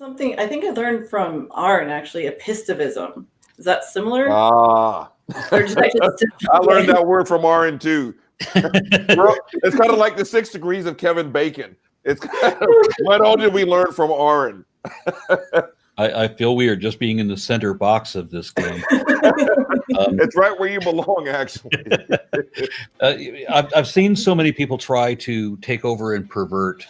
something I think I learned from Aron, actually, Apistevism. Is that similar? Or did I learned that word from Aron too. It's kind of like the 6 degrees of Kevin Bacon. It's kind of, what all did we learn from Aron? I feel we are just being in the center box of this game. It's right where you belong, actually. I've seen so many people try to take over and pervert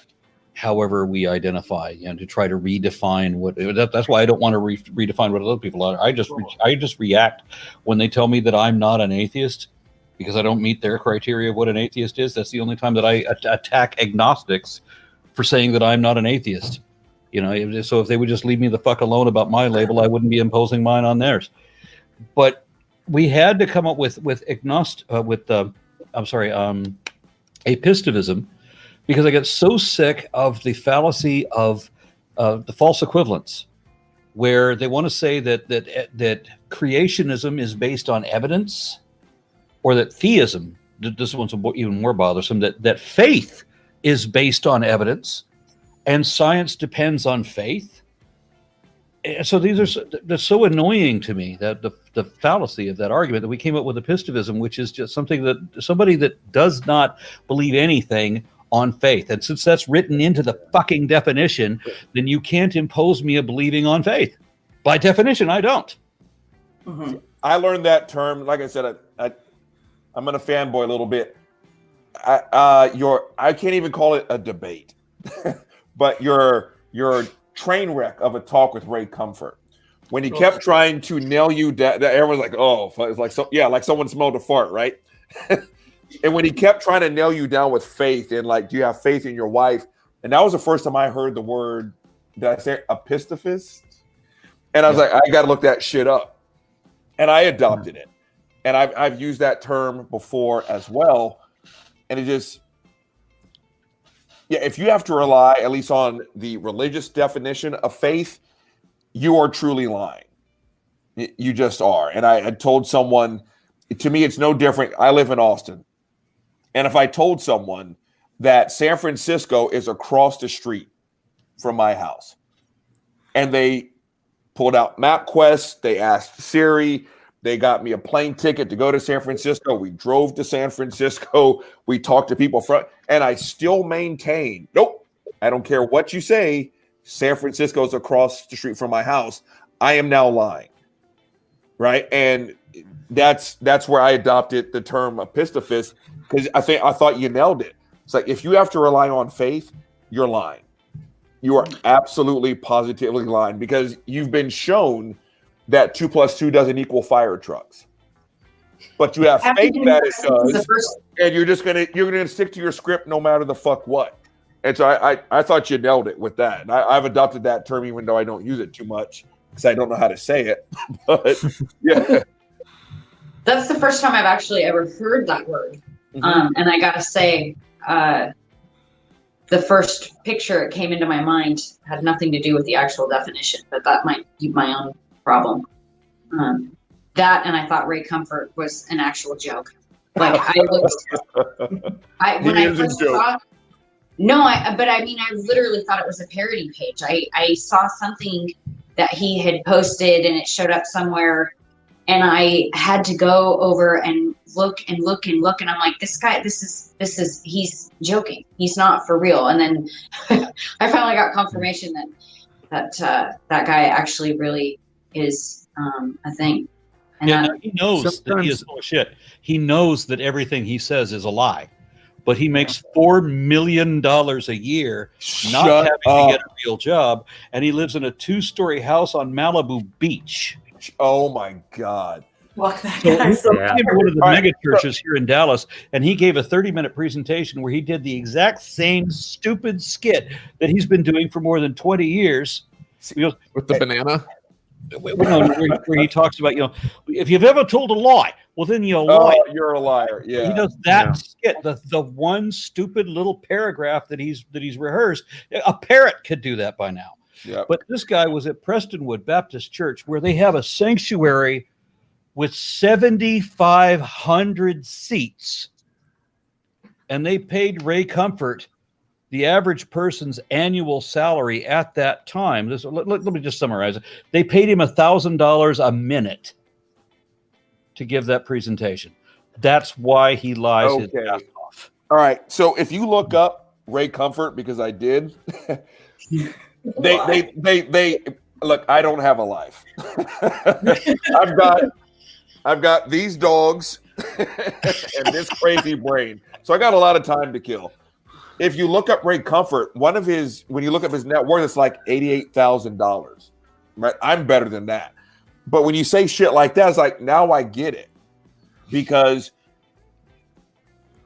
however we identify, to try to redefine what. That's why I don't want to redefine what other people are. I just react when they tell me that I'm not an atheist because I don't meet their criteria of what an atheist is. That's the only time that I attack agnostics for saying that I'm not an atheist. So if they would just leave me the fuck alone about my label, I wouldn't be imposing mine on theirs. But we had to come up with Apistevism, because I get so sick of the fallacy of the false equivalence, where they want to say that creationism is based on evidence, or that theism, this one's even more bothersome, that faith is based on evidence, and science depends on faith. So they're so annoying to me, that the fallacy of that argument, that we came up with Apistevism, which is just something that somebody that does not believe anything on faith. And since that's written into the fucking definition, then you can't impose me a believing on faith. By definition, I don't. Mm-hmm. I learned that term. Like I said, I'm gonna fanboy a little bit. I can't even call it a debate, but your train wreck of a talk with Ray Comfort, when he kept trying to nail you down, everyone's like, oh, it's like, so yeah, like someone smelled a fart, right? And when he kept trying to nail you down with faith, and like, do you have faith in your wife? And that was the first time I heard the word, did I say Apistevism? And I was like, I got to look that shit up. And I adopted it. And I've used that term before as well. And it just, if you have to rely at least on the religious definition of faith, you are truly lying. You just are. And I had told someone, to me, it's no different. I live in Austin. And if I told someone that San Francisco is across the street from my house, and they pulled out MapQuest, they asked Siri, they got me a plane ticket to go to San Francisco. We drove to San Francisco. We talked to people and I still maintain, nope, I don't care what you say, San Francisco is across the street from my house. I am now lying, right? And that's where I adopted the term Apistevism, because I thought you nailed it. It's like, if you have to rely on faith, you're lying. You are absolutely positively lying, because you've been shown that 2 + 2 doesn't equal fire trucks. But you have faith that it does, and you're gonna stick to your script no matter the fuck what. And so I thought you nailed it with that. And I've adopted that term, even though I don't use it too much because I don't know how to say it. But yeah. That's the first time I've actually ever heard that word. Mm-hmm. And I gotta say, the first picture that came into my mind had nothing to do with the actual definition, but that might be my own problem. That, and I thought Ray Comfort was an actual joke. Like when I first saw, but I mean, I literally thought it was a parody page. I saw something that he had posted and it showed up somewhere, and I had to go over and look. And I'm like, this guy, this is, he's joking. He's not for real. And then I finally got confirmation that guy actually really is a thing. And he knows that he is full of shit. He knows that everything he says is a lie, but he makes $4 million a year not having to get a real job, and he lives in a 2-story house on Malibu Beach. Oh my God! Walk that guy. He came to one of the mega churches here in Dallas, and he gave a 30-minute presentation where he did the exact same stupid skit that he's been doing for more than 20 years. He goes, with the banana. Where he talks about, if you've ever told a lie, well, then you're a liar. You're a liar. Yeah. He does that skit, the one stupid little paragraph that he's rehearsed. A parrot could do that by now. Yeah. But this guy was at Prestonwood Baptist Church, where they have a sanctuary with 7,500 seats, and they paid Ray Comfort the average person's annual salary at that time, let me just summarize it. They paid him $1,000 a minute to give that presentation. That's why he lies his ass off. All right. So if you look up Ray Comfort, because I did, they look, I don't have a life. I've got these dogs and this crazy brain. So I got a lot of time to kill. If you look up Ray Comfort, when you look up his net worth, it's like $88,000. Right? I'm better than that. But when you say shit like that, it's like, now I get it. Because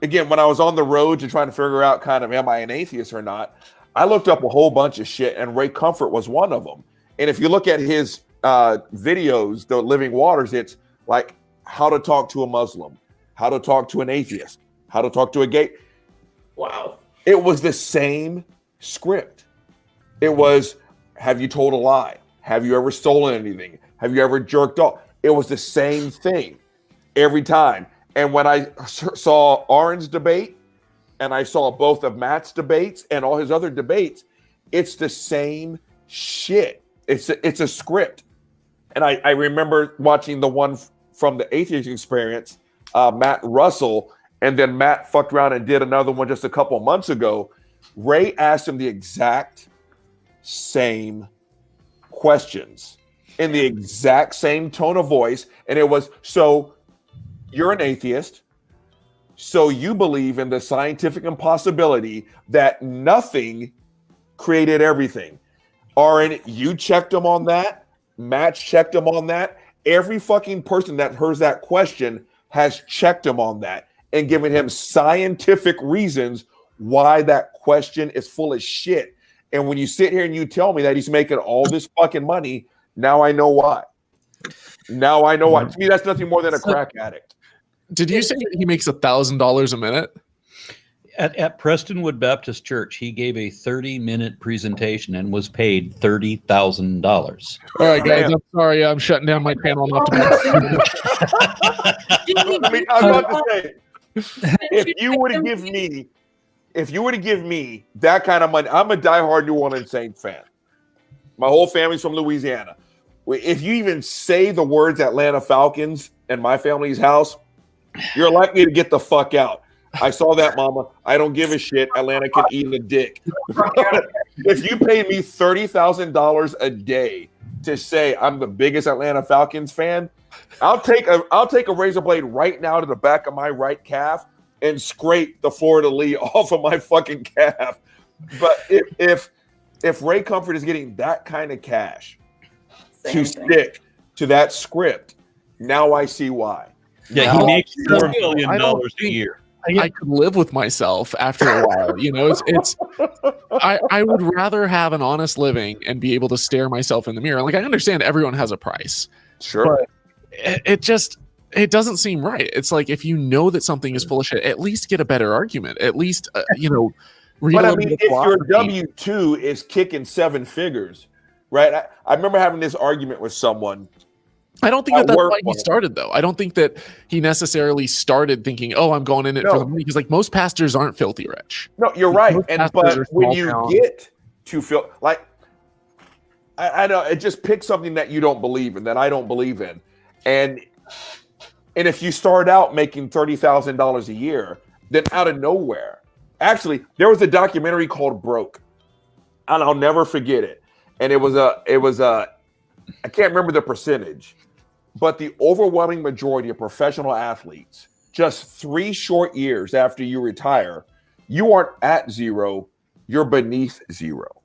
again, when I was on the road to trying to figure out kind of, am I an atheist or not? I looked up a whole bunch of shit, and Ray Comfort was one of them. And if you look at his videos, the Living Waters, it's like how to talk to a Muslim, how to talk to an atheist, how to talk to a gay. Wow. It was the same script. It was, have you told a lie? Have you ever stolen anything? Have you ever jerked off? It was the same thing every time. And when I saw Aron's debate, and I saw both of Matt's debates and all his other debates, it's the same shit. It's a script. And I remember watching the one from the Atheist Experience, Matt Russell, and then Matt fucked around and did another one just a couple months ago. Ray asked him the exact same questions in the exact same tone of voice. And it was, so you're an atheist. So you believe in the scientific impossibility that nothing created everything. Aron, you checked him on that. Matt checked him on that. Every fucking person that hears that question has checked him on that and given him scientific reasons why that question is full of shit. And when you sit here and you tell me that he's making all this fucking money, now I know why. Now I know why. To me, that's nothing more than a crack addict. Did you say that he makes $1,000 a minute? At Prestonwood Baptist Church, he gave a 30-minute presentation and was paid $30,000. All right, guys, I'm sorry. I'm shutting down my channel. I'm off to I was about to say, if you were to give me that kind of money, I'm a diehard New Orleans Saints fan. My whole family's from Louisiana. If you even say the words Atlanta Falcons in my family's house, you're likely to get the fuck out. I saw that, Mama. I don't give a shit. Atlanta can eat a dick. If you pay me $30,000 a day to say I'm the biggest Atlanta Falcons fan, I'll take a razor blade right now to the back of my right calf and scrape the fleur-de-lis off of my fucking calf. But if Ray Comfort is getting that kind of cash to stick to that script, now I see why. Yeah, he makes $4 million a year. I could live with myself after a while. You know, I would rather have an honest living and be able to stare myself in the mirror. Like, I understand everyone has a price. Sure. But it doesn't seem right. It's like, if you know that something is full of shit, at least get a better argument. At least, But I mean, if your W-2 is kicking seven figures, right? I remember having this argument with someone. I don't think that's why he started, though. I don't think that he necessarily started thinking, "Oh, I'm going in it for the money," because like most pastors aren't filthy rich. No, you're right. But when you get to feel like, I know it just picks something that you don't believe in, that I don't believe in, and if you start out making $30,000 a year, then out of nowhere, actually, there was a documentary called Broke, and I'll never forget it. And it was a I can't remember the percentage, but the overwhelming majority of professional athletes, just 3 short years after you retire, you aren't at zero, you're beneath zero.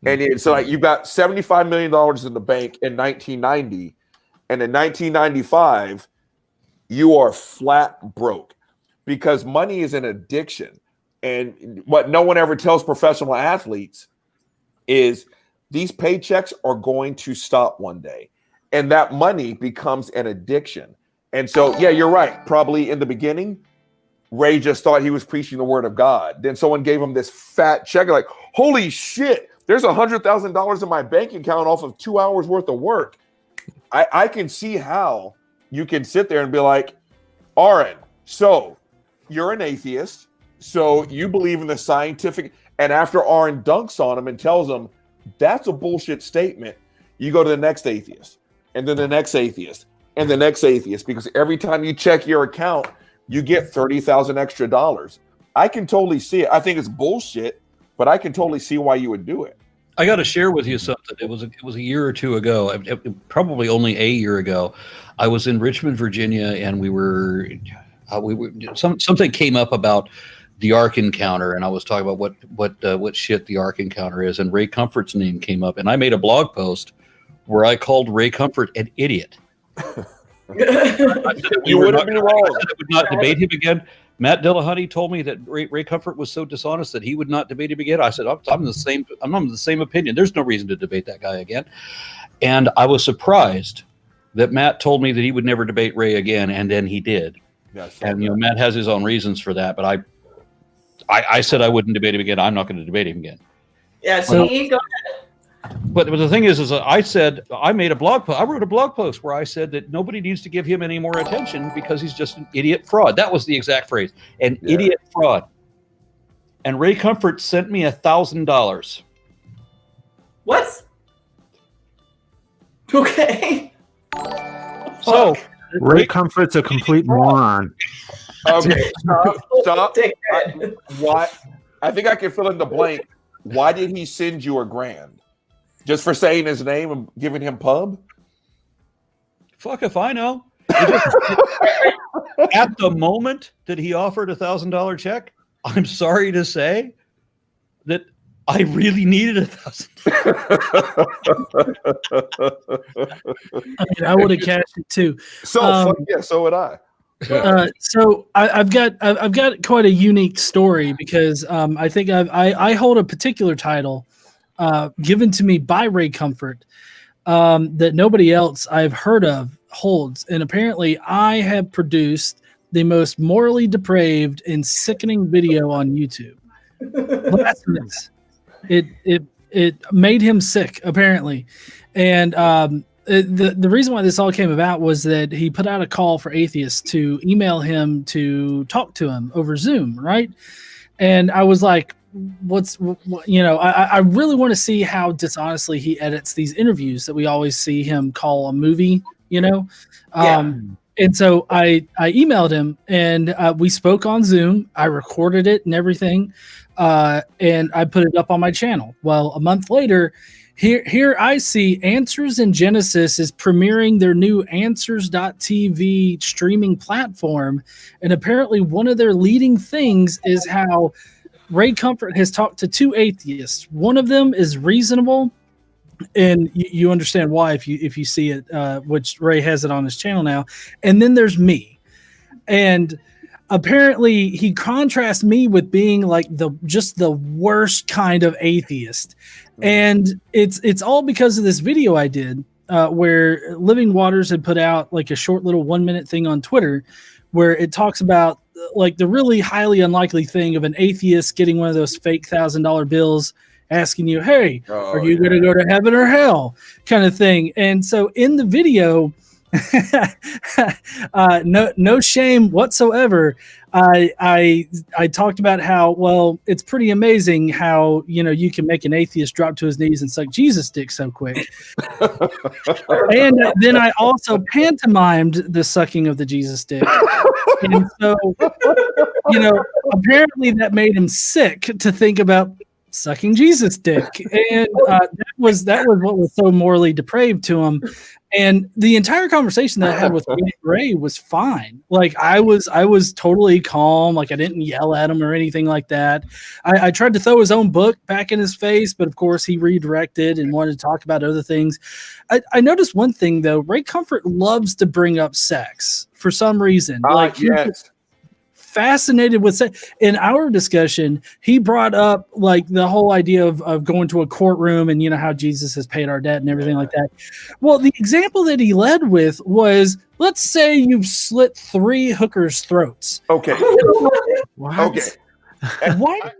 And it's like you've got $75 million in the bank in 1990, and in 1995, you are flat broke because money is an addiction. And what no one ever tells professional athletes is these paychecks are going to stop one day, and that money becomes an addiction. And so, yeah, you're right. Probably in the beginning, Ray just thought he was preaching the word of God. Then someone gave him this fat check, like, holy shit, there's $100,000 in my bank account off of 2 hours worth of work. I can see how you can sit there and be like, Aron, so you're an atheist. So you believe in the scientific, And after Aron dunks on him and tells him that's a bullshit statement, you go to the next atheist, and then the next atheist, and the next atheist, because every time you check your account, you get $30,000 extra dollars. I can totally see it. I think it's bullshit, but I can totally see why you would do it. I got to share with you something. It was a year or two ago, probably only a year ago. I was in Richmond, Virginia, and something came up about the Ark Encounter, and I was talking about what shit the Ark Encounter is, and Ray Comfort's name came up, and I made a blog post where I called Ray Comfort an idiot. You wouldn't be wrong. I would not debate him again. Matt Dillahunty told me that Ray Comfort was so dishonest that he would not debate him again. I said, I'm the same opinion. There's no reason to debate that guy again. And I was surprised that Matt told me that he would never debate Ray again, and then he did. Yes, and Matt has his own reasons for that, but I said I wouldn't debate him again. I'm not going to debate him again. Yeah, so go ahead. But the thing is I said, I wrote a blog post where I said that nobody needs to give him any more attention because he's just an idiot fraud. That was the exact phrase, idiot fraud. And Ray Comfort sent me $1,000. What? Okay. So Ray Comfort's a complete moron. Okay, stop. Why? I think I can fill in the blank. Why did he send you $1,000? Just for saying his name and giving him pub? Fuck if I know. At the moment that he offered $1,000 check, I'm sorry to say that I really needed $1,000. I mean, I would have cashed it too. So would I. So I've got quite a unique story because I think I hold a particular title given to me by Ray Comfort that nobody else I've heard of holds, and apparently I have produced the most morally depraved and sickening video on YouTube. Blasphemous. It made him sick apparently, and the reason why this all came about was that he put out a call for atheists to email him to talk to him over Zoom, right? And I was like, I really want to see how dishonestly he edits these interviews that we always see him call a movie, And so I emailed him, and we spoke on Zoom. I recorded it and everything, and I put it up on my channel. Well, a month later, here I see Answers in Genesis is premiering their new Answers.tv streaming platform, and apparently one of their leading things is how Ray Comfort has talked to 2 atheists. One of them is reasonable, and you understand why if you see it, which Ray has it on his channel now. And then there's me, and apparently he contrasts me with being like the worst kind of atheist, and it's all because of this video I did where Living Waters had put out like a short little 1-minute thing on Twitter where it talks about like the really highly unlikely thing of an atheist getting one of those fake $1,000 bills asking you, hey, are you going to go to heaven or hell kind of thing. And so in the video, no shame whatsoever, I talked about how, well, it's pretty amazing how, you can make an atheist drop to his knees and suck Jesus dick so quick. And then I also pantomimed the sucking of the Jesus dick. And so, apparently that made him sick to think about sucking Jesus dick. And that was what was so morally depraved to him. And the entire conversation that I had with Ray was fine. Like I was totally calm. Like I didn't yell at him or anything like that. I tried to throw his own book back in his face, but of course he redirected and wanted to talk about other things. I noticed one thing though. Ray Comfort loves to bring up sex for some reason. Yes. Fascinated with sex. In our discussion, he brought up like the whole idea of going to a courtroom and how Jesus has paid our debt and everything like that. Well, the example that he led with was, let's say you've slit 3 hookers' throats. Okay. What? Okay. Why do